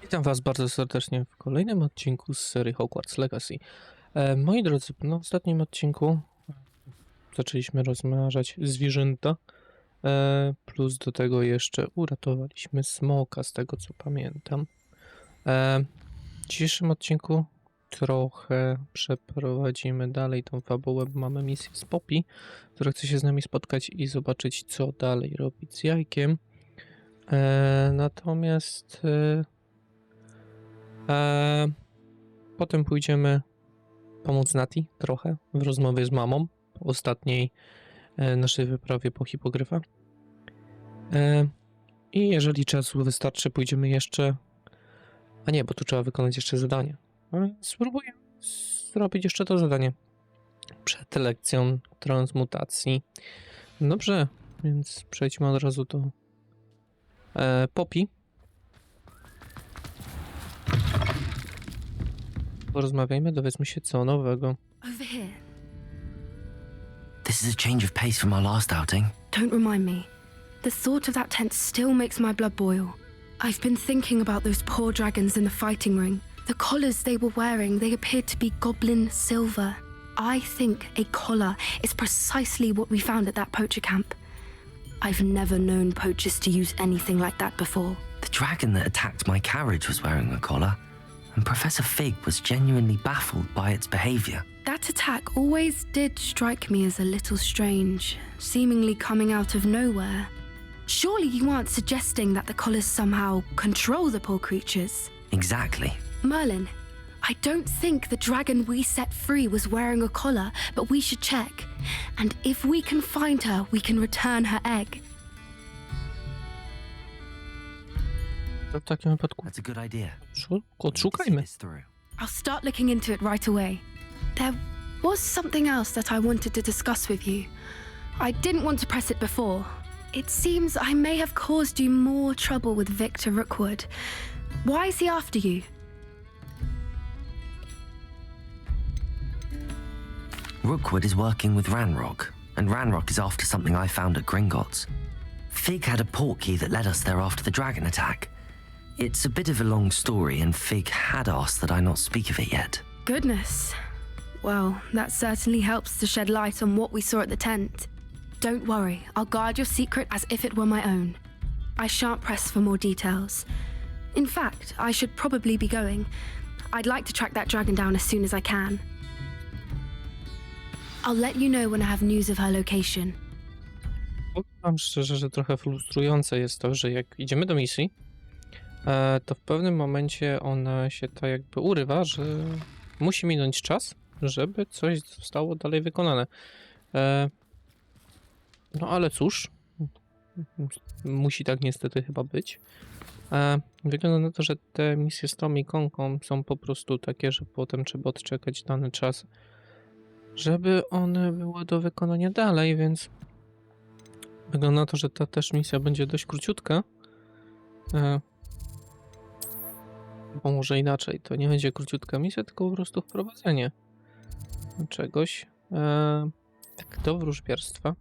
Witam Was bardzo serdecznie w kolejnym odcinku z serii Hogwarts Legacy. Moi drodzy, w ostatnim odcinku zaczęliśmy rozmnażać zwierzęta, plus do tego jeszcze uratowaliśmy smoka, z tego co pamiętam. W dzisiejszym odcinku trochę przeprowadzimy dalej tą fabułę, bo mamy misję z Poppy, która chce się z nami spotkać i zobaczyć, co dalej robić z jajkiem. Natomiast potem pójdziemy pomóc Nati trochę w rozmowie z mamą po ostatniej naszej wyprawie po hipogryfa. I jeżeli czasu wystarczy, pójdziemy jeszcze... A nie, bo tu trzeba wykonać jeszcze zadanie. Spróbuję zrobić jeszcze to zadanie przed lekcją transmutacji. Dobrze, więc przejdźmy od razu do Poppy. Porozmawiajmy, dowiedzmy się co nowego. Over here. This is a change of pace from our last outing. Don't remind me. The thought of that tent still makes my blood boil. I've been thinking about those poor dragons in the fighting ring. The collars they were wearing, they appeared to be goblin silver. I think a collar is precisely what we found at that poacher camp. I've never known poachers to use anything like that before. The dragon that attacked my carriage was wearing a collar, and Professor Fig was genuinely baffled by its behavior. That attack always did strike me as a little strange, seemingly coming out of nowhere. Surely you aren't suggesting that the collars somehow control the poor creatures? Exactly. Merlin, I don't think the dragon we set free was wearing a collar, but we should check. And if we can find her, we can return her egg. W takim wypadku That's a good idea. odszukajmy. I'll start looking into it right away. There was something else that I wanted to discuss with you. I didn't want to press it before. It seems I may have caused you more trouble with Victor Rookwood. Why is he after you? Rookwood is working with Ranrock, and Ranrock is after something I found at Gringotts. Fig had a portkey that led us there after the dragon attack. It's a bit of a long story, and Fig had asked that I not speak of it yet. Goodness. Well, that certainly helps to shed light on what we saw at the tent. Don't worry, I'll guard your secret as if it were my own. I shan't press for more details. In fact, I should probably be going. I'd like to track that dragon down as soon as I can. I'll let you know when I have news of her location. Powiem wam szczerze, że trochę frustrujące jest to, że jak idziemy do misji, to w pewnym momencie ona się tak jakby urywa, że musi minąć czas, żeby coś zostało dalej wykonane. No ale cóż, musi tak niestety chyba być. Wygląda na to, że te misje z tą ikonką są po prostu takie, że potem trzeba odczekać dany czas, żeby one były do wykonania dalej, więc wygląda na to, że ta też misja będzie dość króciutka. Bo może inaczej, to nie będzie króciutka misja, tylko po prostu wprowadzenie czegoś. Tak, do wróżbiarstwa.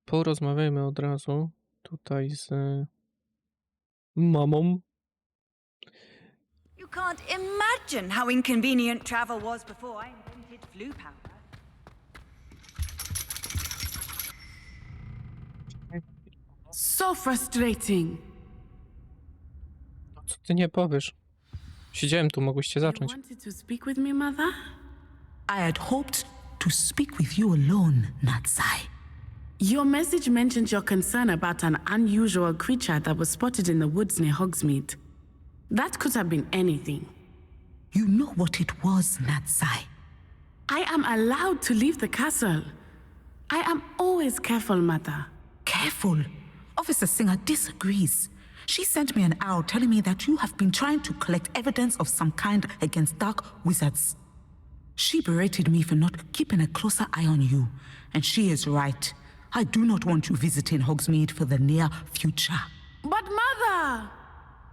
Porozmawiajmy od razu tutaj z mamą. You can't imagine how inconvenient travel was before I invented flu powder. So frustrating. Co ty nie powiesz? Siedziałem tu, mogłyście You zacząć. wanted to speak with me, Mother? I had hoped to speak with you alone, Natsai. Your message mentioned your concern about an unusual creature that was spotted in the woods near Hogsmeade. That could have been anything. You know what it was, Natsai. I am allowed to leave the castle. I am always careful, Mother. Careful. Officer Singer disagrees. She sent me an owl telling me that you have been trying to collect evidence of some kind against dark wizards. She berated me for not keeping a closer eye on you, and she is right. I do not want you visiting Hogsmeade for the near future. But, Mother!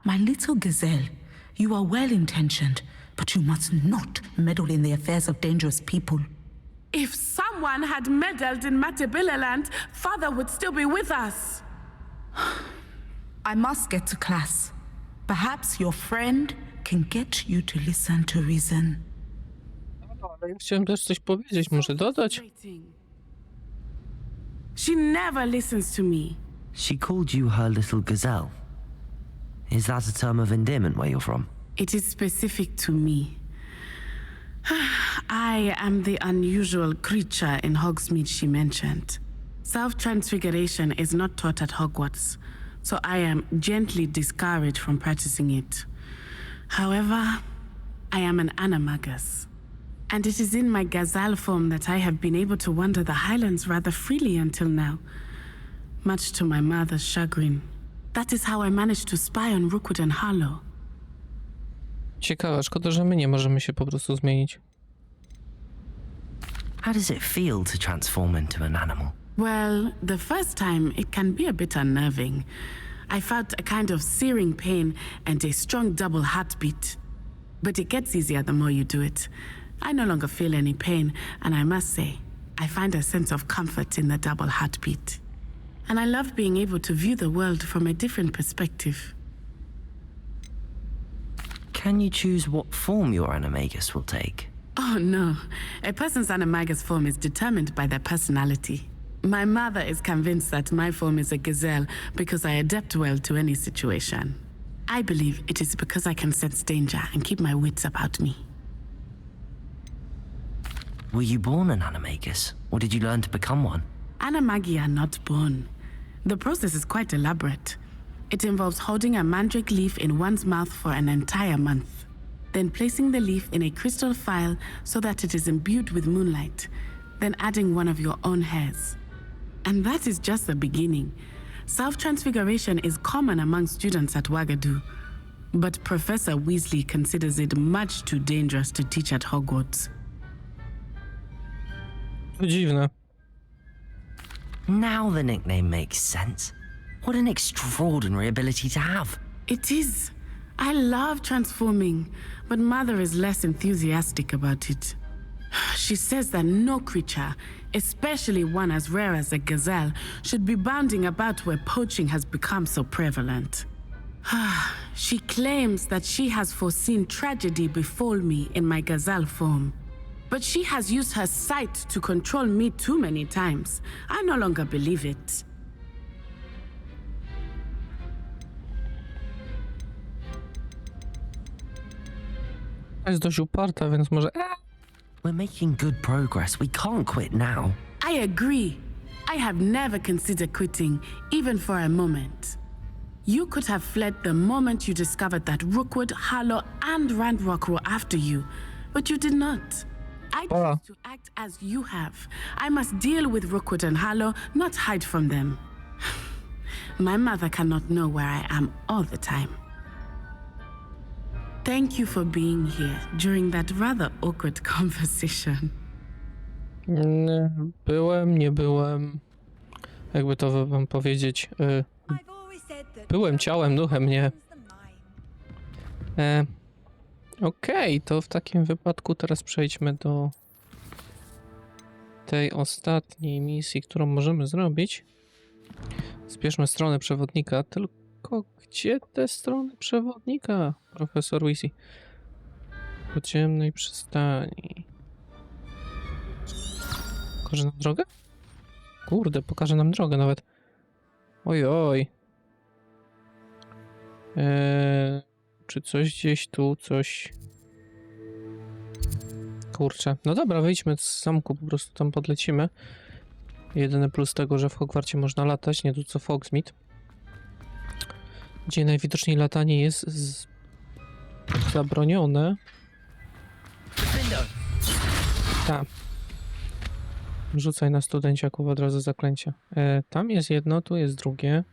My little gazelle, you are well-intentioned, but you must not meddle in the affairs of dangerous people. If someone had meddled in Matabeleland, Father would still be with us. I must get to class. Perhaps your friend can get you to listen to reason. Ale ja chciałem też coś powiedzieć, może dodać? She never listens to me. She called you her little gazelle. Is that a term of endearment where you're from? It is specific to me. I am the unusual creature in Hogsmeade she mentioned. Self-transfiguration is not taught at Hogwarts, so I am gently discouraged from practicing it. However, I am an animagus, and it is in my gazelle form that I have been able to wander the Highlands rather freely until now, much to my mother's chagrin. That is how I managed to spy on Rookwood and Harlow. Ciekawe, szkoda, że my nie możemy się po prostu zmienić. How does it feel to transform into an animal? Well, the first time it can be a bit unnerving. I felt a kind of searing pain and a strong double heartbeat. But it gets easier the more you do it. I no longer feel any pain, and I must say, I find a sense of comfort in the double heartbeat. And I love being able to view the world from a different perspective. Can you choose what form your animagus will take? Oh no, a person's animagus form is determined by their personality. My mother is convinced that my form is a gazelle because I adapt well to any situation. I believe it is because I can sense danger and keep my wits about me. Were you born an animagus, or did you learn to become one? Animagi are not born. The process is quite elaborate. It involves holding a mandrake leaf in one's mouth for an entire month, then placing the leaf in a crystal phial so that it is imbued with moonlight, then adding one of your own hairs. And that is just the beginning. Self-transfiguration is common among students at Wagadu, but Professor Weasley considers it much too dangerous to teach at Hogwarts. To dziwne. Now the nickname makes sense. What an extraordinary ability to have. It is. I love transforming, but Mother is less enthusiastic about it. She says that no creature, especially one as rare as a gazelle, should be bounding about where poaching has become so prevalent. She claims that she has foreseen tragedy befall me in my gazelle form. But she has used her sight to control me too many times. I no longer believe it. Jest dość uparta, więc może... We're making good progress. We can't quit now. I agree. I have never considered quitting, even for a moment. You could have fled the moment you discovered that Rookwood, Harlow, and Ranrock were after you, but you did not. I choose to act as you have. I must deal with Rookwood and Harlow, not hide from them. My mother cannot know where I am all the time. Thank you for being here during that rather awkward conversation. Byłem, nie byłem. Jakby to wam powiedzieć. Byłem ciałem, duchem, nie. Okej, to w takim wypadku teraz przejdźmy do tej ostatniej misji, którą możemy zrobić. Zbierzmy stronę przewodnika, tylko gdzie te strony przewodnika, profesor Weasley? Podziemnej przystani. Pokaże nam drogę? Kurde, pokaże nam drogę nawet. Oj. Czy coś gdzieś tu, coś... Kurczę. No dobra, wyjdźmy z zamku, po prostu tam podlecimy. Jedyny plus tego, że w Hogwarcie można latać, nie tu co w Hogsmeade. Gdzie najwidoczniej latanie jest zabronione. Tak. Rzucaj na studenciaków od razu zaklęcia. Tam jest jedno, tu jest drugie.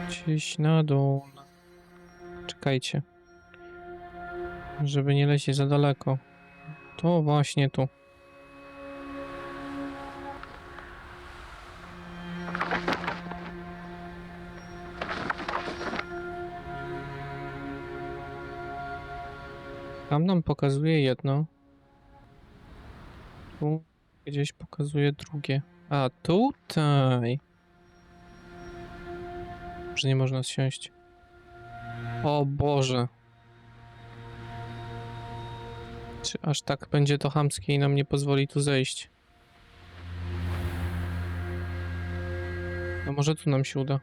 Gdzieś na dół. Czekajcie. Żeby nie lecieć za daleko. To właśnie tu. Tam nam pokazuje jedno. Tu gdzieś pokazuje drugie. A tutaj. Że nie można zsiąść. O Boże. Czy aż tak będzie to chamskie i nam nie pozwoli tu zejść? No może tu nam się uda.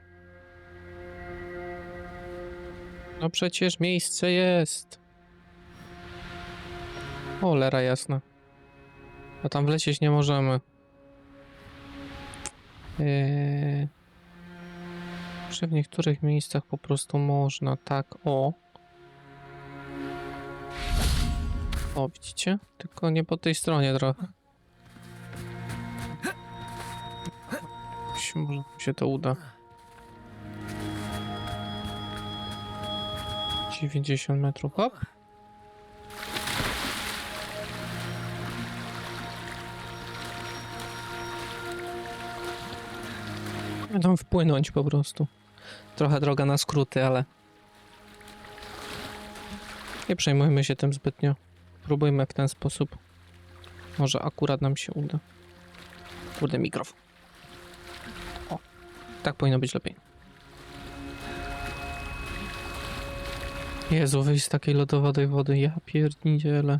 No przecież miejsce jest. Cholera jasna. A tam wlecieć nie możemy. Że w niektórych miejscach po prostu można. Tak, o. O, widzicie? Tylko nie po tej stronie trochę. Może się to uda. 90 metrów, hop. Będą wpłynąć po prostu. Trochę droga na skróty, ale nie przejmujmy się tym zbytnio. Próbujmy w ten sposób. Może akurat nam się uda. Kurde, mikrofon. O, tak powinno być lepiej. Jezu, wyjść z takiej lodowatej wody. Ja pierdzielę.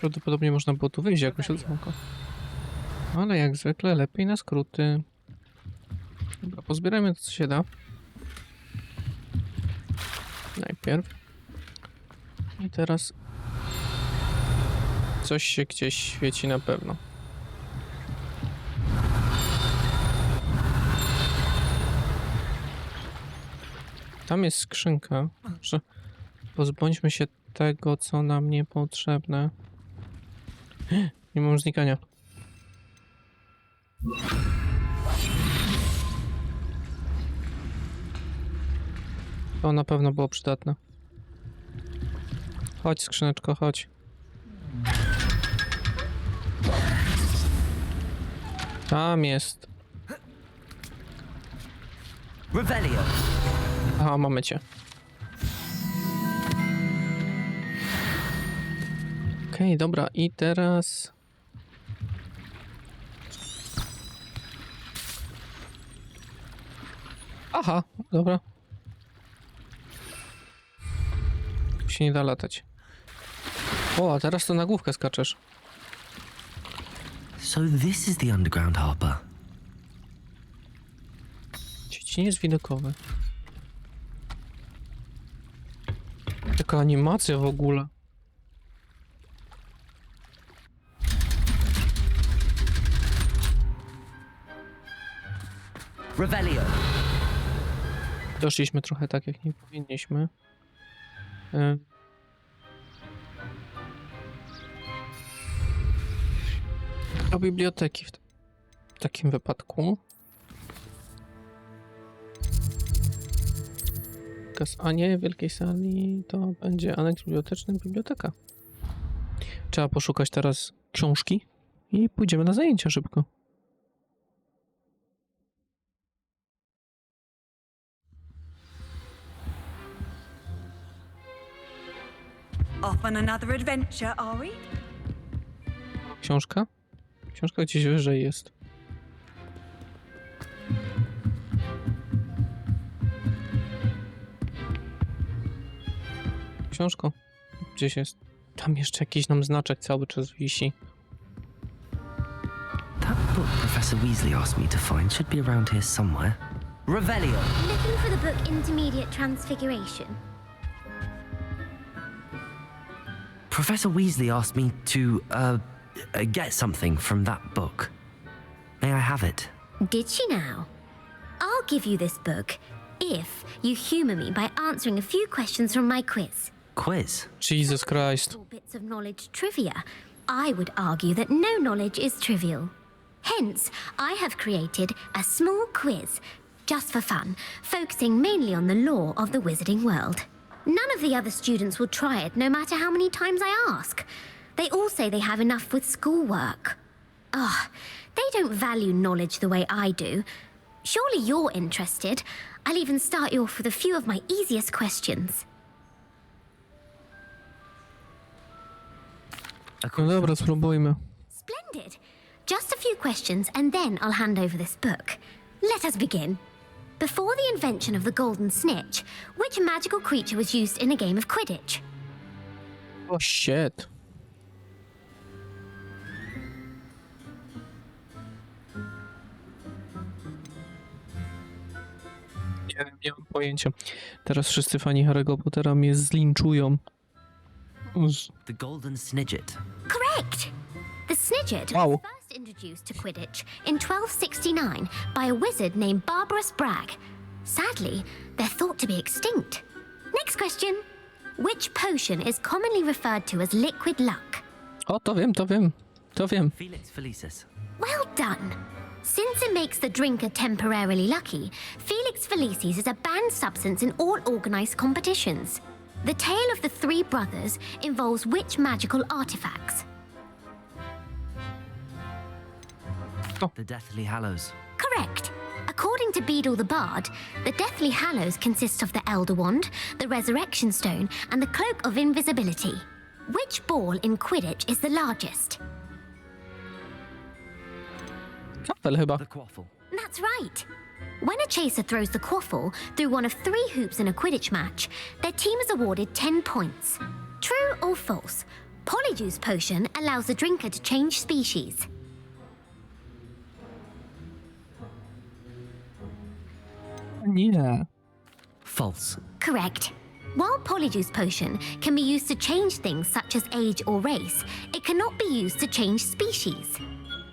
Prawdopodobnie można było tu wyjść jakoś od zamka. Ale jak zwykle lepiej na skróty. Dobra, pozbierajmy to co się da. Najpierw. I teraz coś się gdzieś świeci na pewno. Tam jest skrzynka. Może pozbądźmy się tego, co nam niepotrzebne. Nie mam znikania. To na pewno było przydatne. Chodź, skrzyneczko, chodź. Tam jest. Revelio. Aha, mamy cię. Okej, dobra, i teraz... Aha, dobra. Tu się nie da latać. O, a teraz to na główkę skaczesz. So this is the underground harbor. Dziedziniec widokowy. Taka animacja w ogóle. Revelio. Doszliśmy trochę tak, jak nie powinniśmy. Do biblioteki w takim wypadku. A nie wielkiej sali to będzie aneks biblioteczny, biblioteka. Trzeba poszukać teraz książki i pójdziemy na zajęcia szybko. Off on another adventure, are we? Książka? Książka gdzieś wyżej jest. Książko? Gdzieś jest. Tam jeszcze jakiś nam znaczek cały czas wisi. That book Professor Weasley asked me to find should be around here somewhere. Revelio. Looking for the book Intermediate Transfiguration. Professor Weasley asked me to, get something from that book. May I have it? Did she now? I'll give you this book if you humour me by answering a few questions from my quiz. Quiz? Jesus Christ. All bits of knowledge trivia. I would argue that no knowledge is trivial. Hence, I have created a small quiz, just for fun, focusing mainly on the lore of the wizarding world. None of the other students will try it, no matter how many times I ask. They all say they have enough with schoolwork. They don't value knowledge the way I do. Surely you're interested. I'll even start you off with a few of my easiest questions. No dobra, spróbujmy. Splendid. Just a few questions and then I'll hand over this book. Let us begin. Before the invention of the golden snitch, which magical creature was used in a game of Quidditch? O shit. Nie mam pojęcia. Teraz wszyscy fani Harry'ego Pottera mnie zlinczują. The golden snidget. Correct! The Snidget Wow. was first introduced to Quidditch in 1269 by a wizard named Barbarous Bragg. Sadly, they're thought to be extinct. Next question. Which potion is commonly referred to as liquid luck? O, to wiem. Felix Felicis. Well done. Since it makes the drinker temporarily lucky, Felix Felicis is a banned substance in all organized competitions. The tale of the three brothers involves which magical artifacts? The Deathly Hallows. Correct. According to Beadle the Bard, the Deathly Hallows consists of the Elder Wand, the Resurrection Stone, and the Cloak of Invisibility. Which ball in Quidditch is the largest? Kafel chyba. The Quaffle. That's right. When a chaser throws the quaffle through one of 3 hoops in a Quidditch match, their team is awarded 10 points. True or false? Polyjuice potion allows the drinker to change species. Nie. False. Correct. While Polyjuice potion can be used to change things such as age or race, it cannot be used to change species.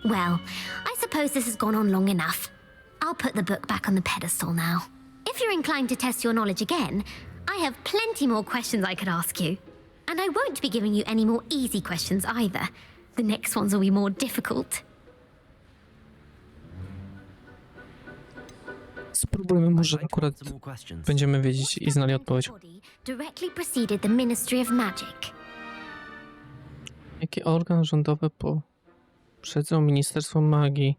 Well, I suppose this has gone on long enough. I'll put the book back on the pedestal now. If you're inclined to test your knowledge again, I have plenty more questions I could ask you. And I won't be giving you any more easy questions either. The next ones will be more difficult. Spróbujmy, może I'd like akurat some more questions. będziemy wiedzieć i znali odpowiedź. Body directly preceded the Ministry of Magic. Jaki organ rządowy poprzedzał Ministerstwo Magii?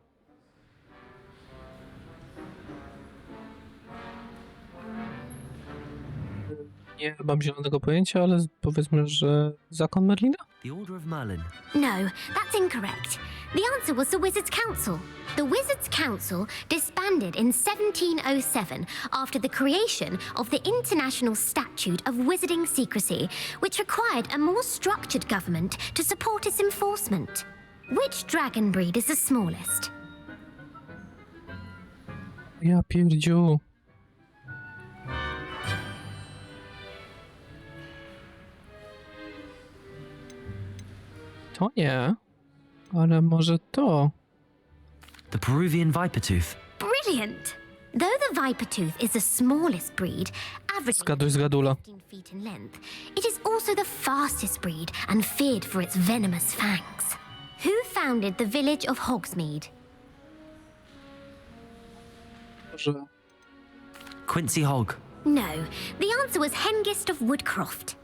Nie mam zielonego pojęcia, ale powiedzmy, że zakon Merlina? The Order of Merlin. No, that's incorrect. The answer was the Wizards' Council. The Wizards' Council disbanded in 1707 after the creation of the International Statute of Wizarding Secrecy, which required a more structured government to support its enforcement. Which dragon breed is the smallest? Ja pierdziu. To nie, ale może to. The Peruvian Vipertooth. Brilliant! Though the Vipertooth is the smallest breed, averaging Zgaduj, zgadula. 15 feet in length, it is also the fastest breed and feared for its venomous fangs. Who founded the village of Hogsmeade? Może Quincy Hogg. No, the answer was Hengist of Woodcroft.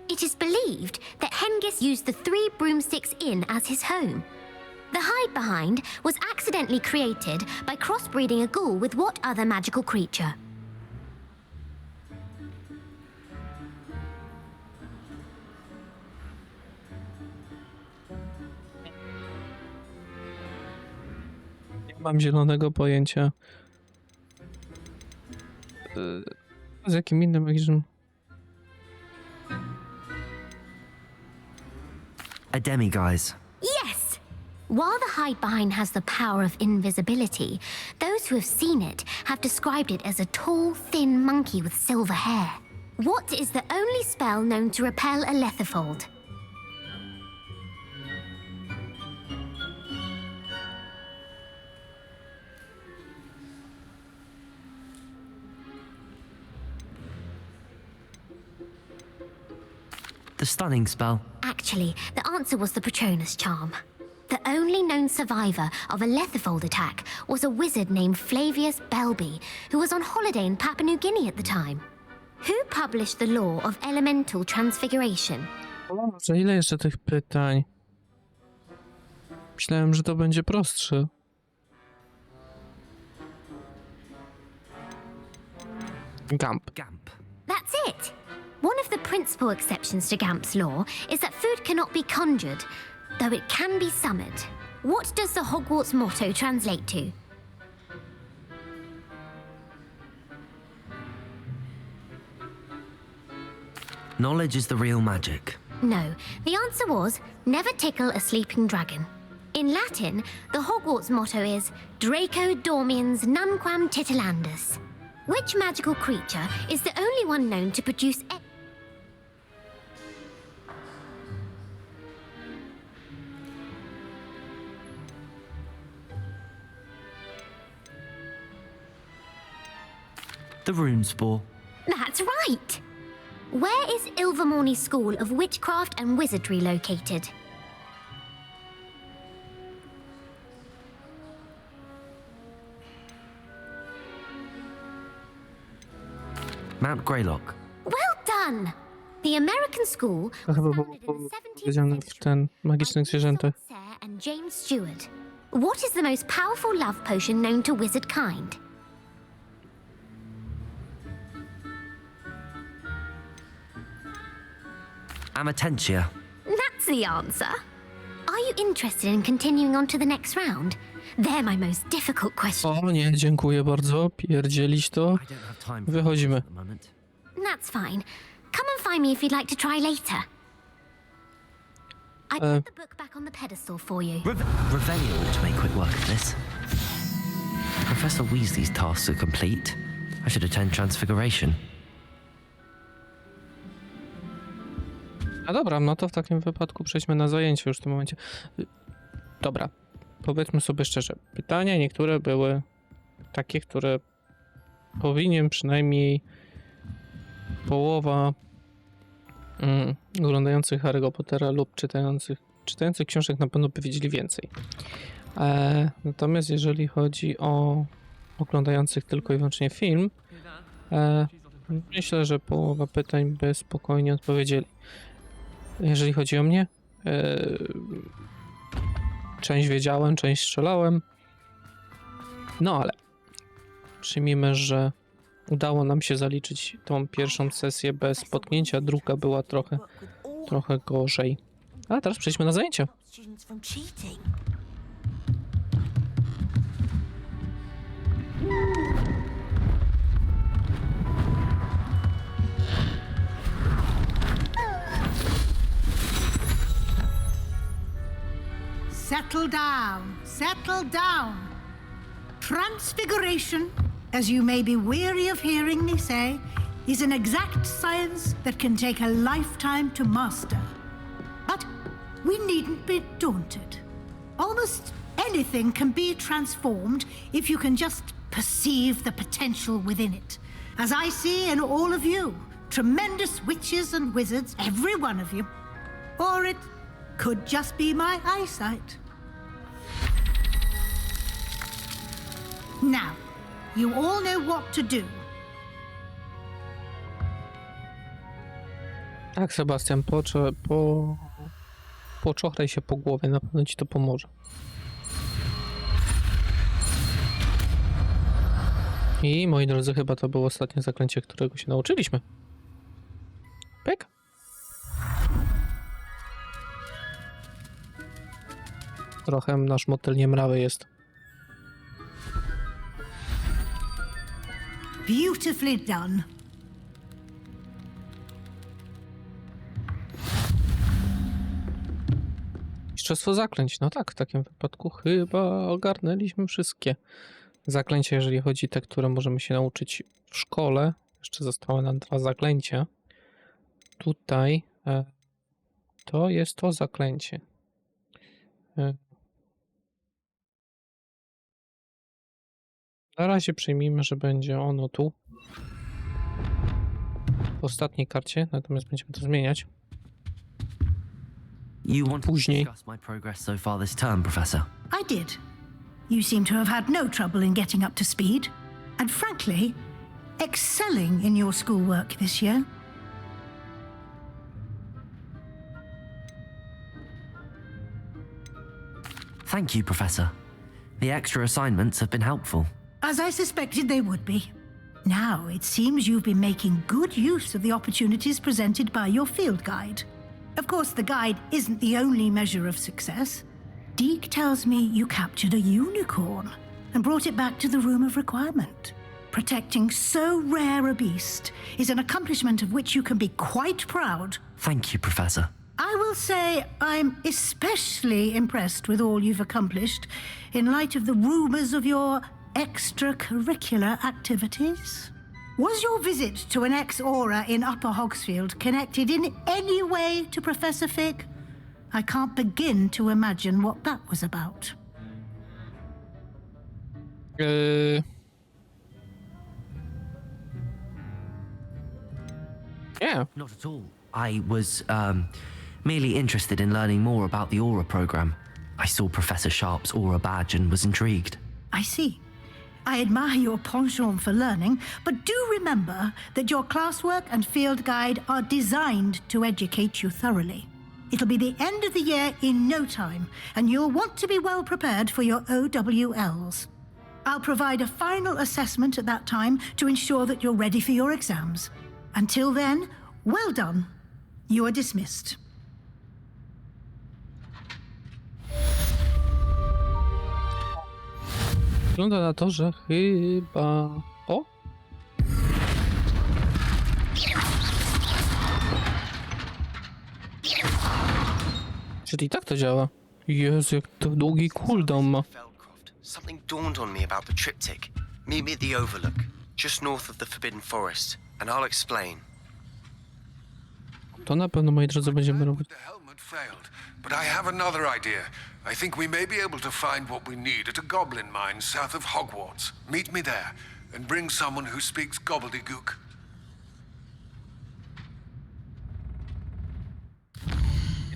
It is believed that Hengist used the 3 Broomsticks Inn as his home. The hide-behind was accidentally created by crossbreeding a ghoul with what other magical creature? nie mam zielonego pojęcia. Z jakim innym magicznym? A demiguise. Yes! While the hide-behind has the power of invisibility, those who have seen it have described it as a tall, thin monkey with silver hair. What is the only spell known to repel a lethifold? The stunning spell. Actually, the answer was the Patronus charm. The only known survivor of a lethifold attack was a wizard named Flavius Belby, who was on holiday in Papua New Guinea at the time. Who published the law of elemental transfiguration? Boże, ile jeszcze tych pytań? Myślałem, że to będzie prostsze. Gamp. Gamp. That's it. One of the principal exceptions to Gamp's law is that food cannot be conjured, though it can be summoned. What does the Hogwarts motto translate to? Knowledge is the real magic. No, the answer was never tickle a sleeping dragon. In Latin, the Hogwarts motto is Draco dormiens nunquam titilandus. Which magical creature is the only one known to produce The rune spore. That's right! Where is Ilvermorny School of Witchcraft and Wizardry located? Mount Greylock. Well done! The American school To was chyba founded było in the 17th powiedziane w century ten magicznych by zwierzętach. Sarah and James Stewart. What is the most powerful love potion known to wizard kind? Amatentia. That's the answer. Are you interested in continuing on to the next round? They're my most difficult questions. O nie, dziękuję bardzo. Pierdzielić to. I don't have time for Wychodzimy. at the moment. That's fine. Come and find me if you'd like to try later. I put the book back on the pedestal for you. Revelio ought to make quick work of this. Professor Weasley's tasks are complete. I should attend Transfiguration. A dobra, no to w takim wypadku przejdźmy na zajęcie już w tym momencie. Dobra, powiedzmy sobie szczerze. Pytania niektóre były takie, które powinien przynajmniej połowa oglądających Harry'ego Pottera lub czytających książek na pewno by wiedzieli więcej. Natomiast jeżeli chodzi o oglądających tylko i wyłącznie film, myślę, że połowa pytań by spokojnie odpowiedzieli. Jeżeli chodzi o mnie, część wiedziałem, część strzelałem. No ale przyjmijmy, że udało nam się zaliczyć tą pierwszą sesję bez potknięcia, druga była trochę gorzej. A teraz przejdźmy na zajęcia. Settle down, settle down. Transfiguration, as you may be weary of hearing me say, is an exact science that can take a lifetime to master. But we needn't be daunted. Almost anything can be transformed if you can just perceive the potential within it. As I see in all of you, tremendous witches and wizards, every one of you. Or it could just be my eyesight. Now, you all know what to do. Tak, Sebastian, poczochraj się po głowie, na pewno ci to pomoże. I moi drodzy, chyba to było ostatnie zaklęcie, którego się nauczyliśmy. Pyk. Trochę nasz motyl niemrawy jest. Beautifully done. Mistrzostwo zaklęć. No tak, w takim wypadku chyba ogarnęliśmy wszystkie zaklęcia, jeżeli chodzi o te, które możemy się nauczyć w szkole. Jeszcze zostały nam 2 zaklęcia. Tutaj to jest to zaklęcie. Na razie przyjmijmy, że będzie ono tu. W ostatniej karcie, natomiast będziemy to zmieniać. You want to Później. discuss my progress so far this term, Professor? I did. You seem to have had no trouble in getting up to speed, and frankly, excelling in your schoolwork this year. Thank you, Professor. The extra assignments have been helpful. As I suspected they would be. Now, it seems you've been making good use of the opportunities presented by your field guide. Of course, the guide isn't the only measure of success. Deke tells me you captured a unicorn and brought it back to the Room of Requirement. Protecting so rare a beast is an accomplishment of which you can be quite proud. Thank you, Professor. I will say I'm especially impressed with all you've accomplished in light of the rumors of your extracurricular activities. Was your visit to an ex-aura in Upper Hogsfield connected in any way to Professor Fig? I can't begin to imagine what that was about. Yeah. Not at all. I was, merely interested in learning more about the Aura program. I saw Professor Sharp's Aura badge and was intrigued. I see. I admire your penchant for learning, but do remember that your classwork and field guide are designed to educate you thoroughly. It'll be the end of the year in no time, and you'll want to be well prepared for your OWLs. I'll provide a final assessment at that time to ensure that you're ready for your exams. Until then, well done. You are dismissed. Wygląda na to, że chyba... O! Czyli tak to działa. Jezu, jak to długi cooldown ma. Something dawned on me about the triptych. Meet me at the Overlook, just north of the Forbidden Forest, and I'll explain. To na pewno, moi drodzy, będziemy robić. The helmet failed, but I have another idea. I think we may be able to find what we need at a goblin mine south of Hogwarts. Meet me there, and bring someone who speaks gobbledygook.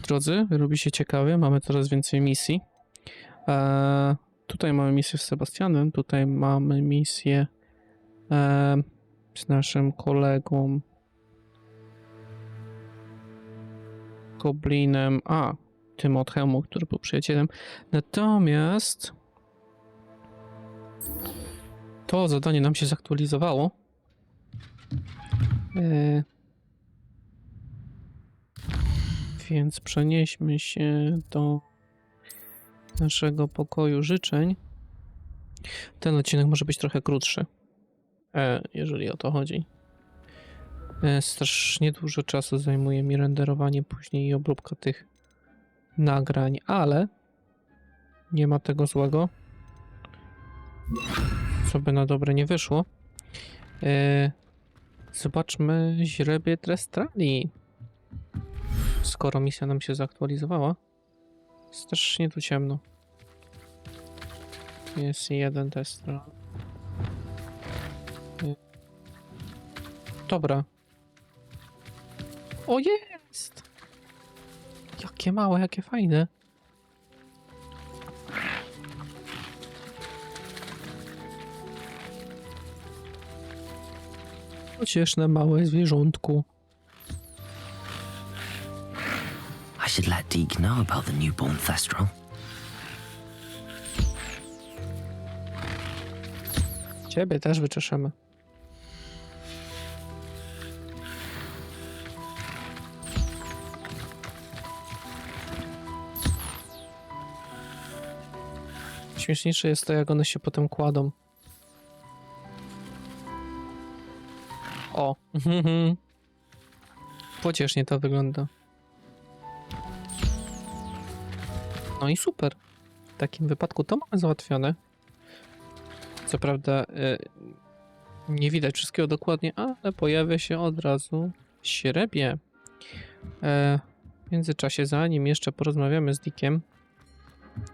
Drodzy, robi się ciekawie, mamy coraz więcej misji. Tutaj mamy misję z Sebastianem, tutaj mamy misję z naszym kolegą goblinem, tym od hełmu, który był przyjacielem. Natomiast to zadanie nam się zaktualizowało. Więc przenieśmy się do naszego pokoju życzeń. Ten odcinek może być trochę krótszy, jeżeli o to chodzi. Strasznie dużo czasu zajmuje mi renderowanie później i obróbka tych nagrań, ale nie ma tego złego, co by na dobre nie wyszło. Zobaczmy źrebie Trestrali. Skoro misja nam się zaktualizowała. Strasznie tu ciemno. Jest jeden testral. Dobra. O, jest! Jakie małe, jakie fajne. Pocieszne małe zwierzątku. I should let Deke know about the newborn Thestral. Ciebie też wyczeszemy. Śmieszniejsze jest to, jak one się potem kładą. O! Pociesznie to wygląda. No i super. W takim wypadku to mamy załatwione. Co prawda nie widać wszystkiego dokładnie, ale pojawia się od razu śrebie. W międzyczasie, zanim jeszcze porozmawiamy z Dickiem,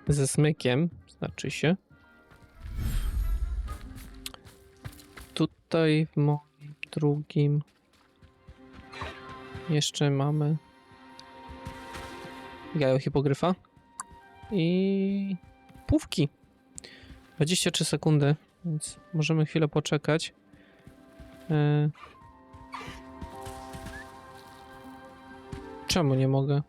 ze Smykiem, znaczy się, tutaj w moim drugim jeszcze mamy jajo hipogryfa i pówki. 23 sekundy, więc możemy chwilę poczekać. Czemu nie mogę?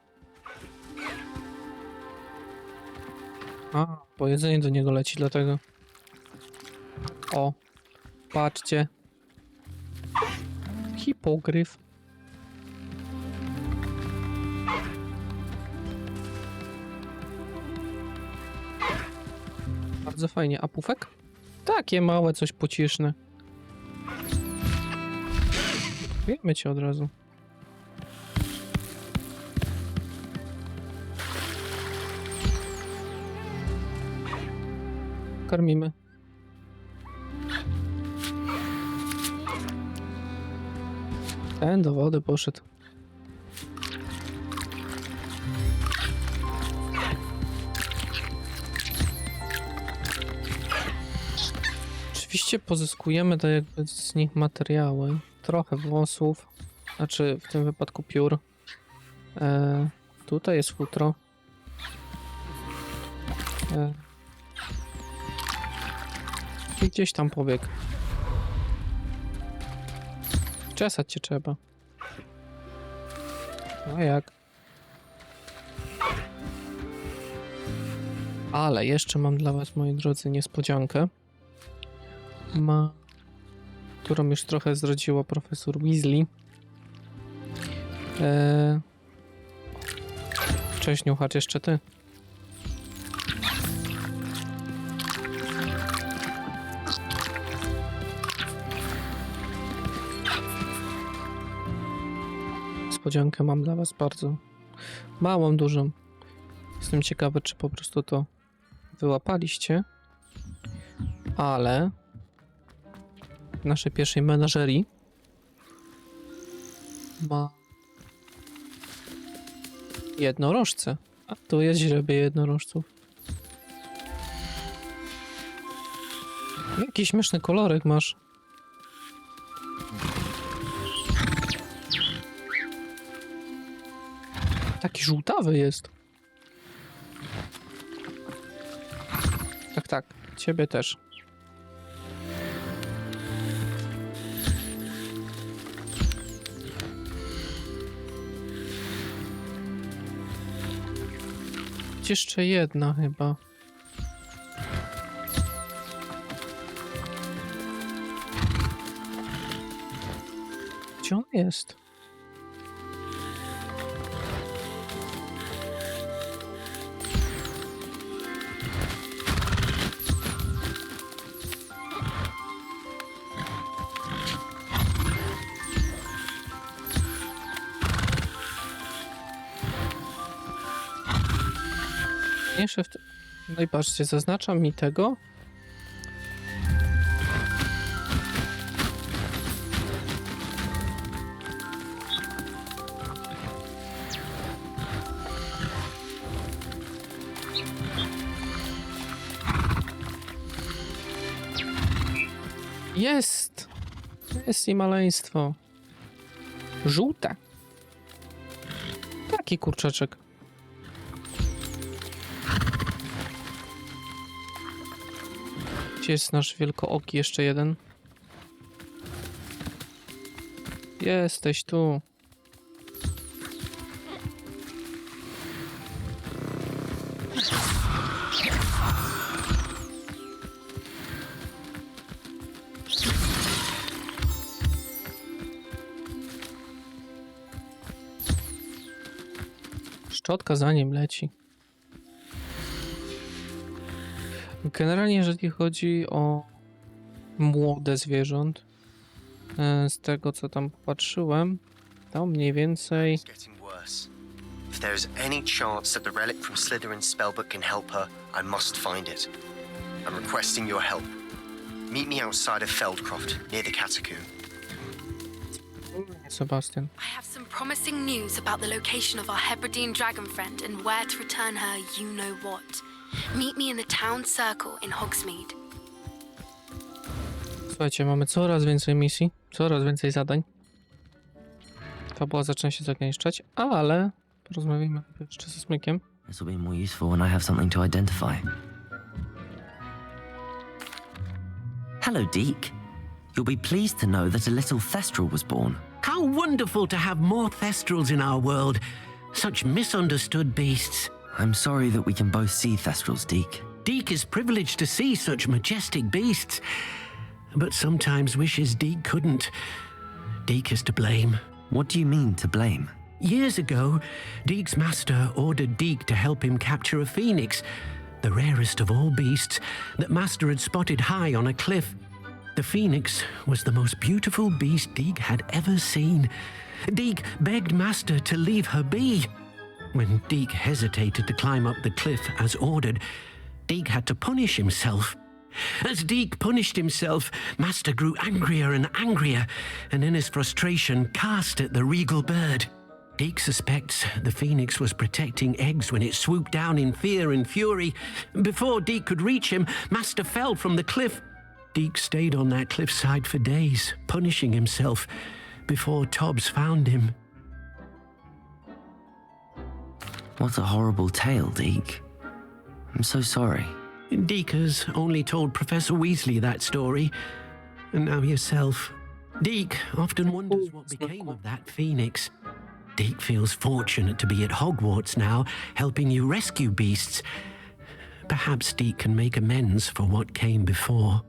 Bo jedzenie do niego leci, dlatego. O, patrzcie. Hipogryf. Bardzo fajnie. A pufek? Takie małe, coś pocieszne. Wiemy cię od razu. Karmimy. Ten do wody poszedł. Oczywiście pozyskujemy to jakby z nich materiały. Trochę włosów, znaczy w tym wypadku piór. Tutaj jest futro. I gdzieś tam pobiegł. Czesać cię trzeba. No jak? Ale jeszcze mam dla was, moi drodzy, niespodziankę. Którą już trochę zdradziła profesor Weasley. Cześć, Niuchacz, jeszcze ty. Niespodziankę mam dla was bardzo małą, dużą. Jestem ciekawy, czy po prostu to wyłapaliście. Ale w naszej pierwszej menażerii ma jednorożce. A tu jest źrebie jednorożców. Jaki śmieszny kolorek masz. Taki żółtawy jest. Tak, tak. Ciebie też. Jeszcze jedna chyba. Gdzie on jest? Jeszcze no i patrzcie, zaznaczam mi tego. Jest! Jest i maleństwo. Żółte. Taki kurczaczek. Gdzie jest nasz wielkooki jeszcze jeden? Jesteś tu. Szczotka za nim leci. Generalnie, jeżeli chodzi o młode zwierząt, z tego co tam popatrzyłem, to mniej więcej... If there is any chance that the relic from Slytherin's spellbook can help her, I must find it. I'm requesting your help. Meet me outside of Feldcroft, near the Catacomb. Sebastian. I have some promising news about the location of our Hebridean dragon friend and where to return her you-know-what. Meet me in the town circle in Hogsmeade. Słuchajcie, mamy coraz więcej misji, coraz więcej zadań. Fabuła zaczyna się zagęszczać, ale porozmawiamy jeszcze ze Smykiem. This will be more useful when I have something to identify. Hello, Deke. You'll be pleased to know that a little Thestral was born. How wonderful to have more Thestrals in our world. Such misunderstood beasts. I'm sorry that we can both see Thestrals, Deke. Deke is privileged to see such majestic beasts, but sometimes wishes Deke couldn't. Deke is to blame. What do you mean, to blame? Years ago, Deke's master ordered Deke to help him capture a phoenix, the rarest of all beasts that master had spotted high on a cliff. The phoenix was the most beautiful beast Deke had ever seen. Deke begged master to leave her be. When Deke hesitated to climb up the cliff as ordered, Deke had to punish himself. As Deke punished himself, master grew angrier and angrier, and in his frustration cast at the regal bird. Deke suspects the phoenix was protecting eggs when it swooped down in fear and fury. Before Deke could reach him, master fell from the cliff. Deke stayed on that cliffside for days, punishing himself, before Tobbs found him. What a horrible tale, Deke. I'm so sorry. Deke has only told Professor Weasley that story, and now yourself. Deke often wonders what became of that phoenix. Deke feels fortunate to be at Hogwarts now, helping you rescue beasts. Perhaps Deke can make amends for what came before.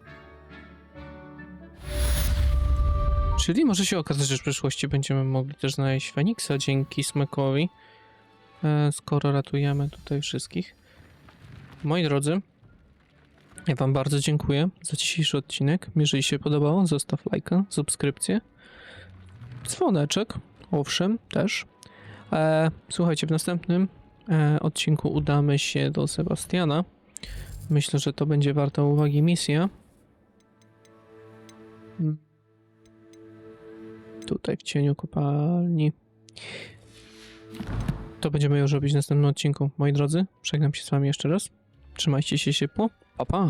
Czyli może się okazać, że w przyszłości będziemy mogli też znaleźć Feniksa dzięki Smekowi, skoro ratujemy tutaj wszystkich. Moi drodzy, ja wam bardzo dziękuję za dzisiejszy odcinek. Jeżeli się podobało, zostaw lajka, subskrypcję, dzwoneczek, owszem, też. Słuchajcie, w następnym odcinku udamy się do Sebastiana. Myślę, że to będzie warta uwagi misja. Tutaj w cieniu kopalni. To będziemy już robić w następnym odcinku. Moi drodzy, żegnam się z wami jeszcze raz. Trzymajcie się ciepło. Pa, pa.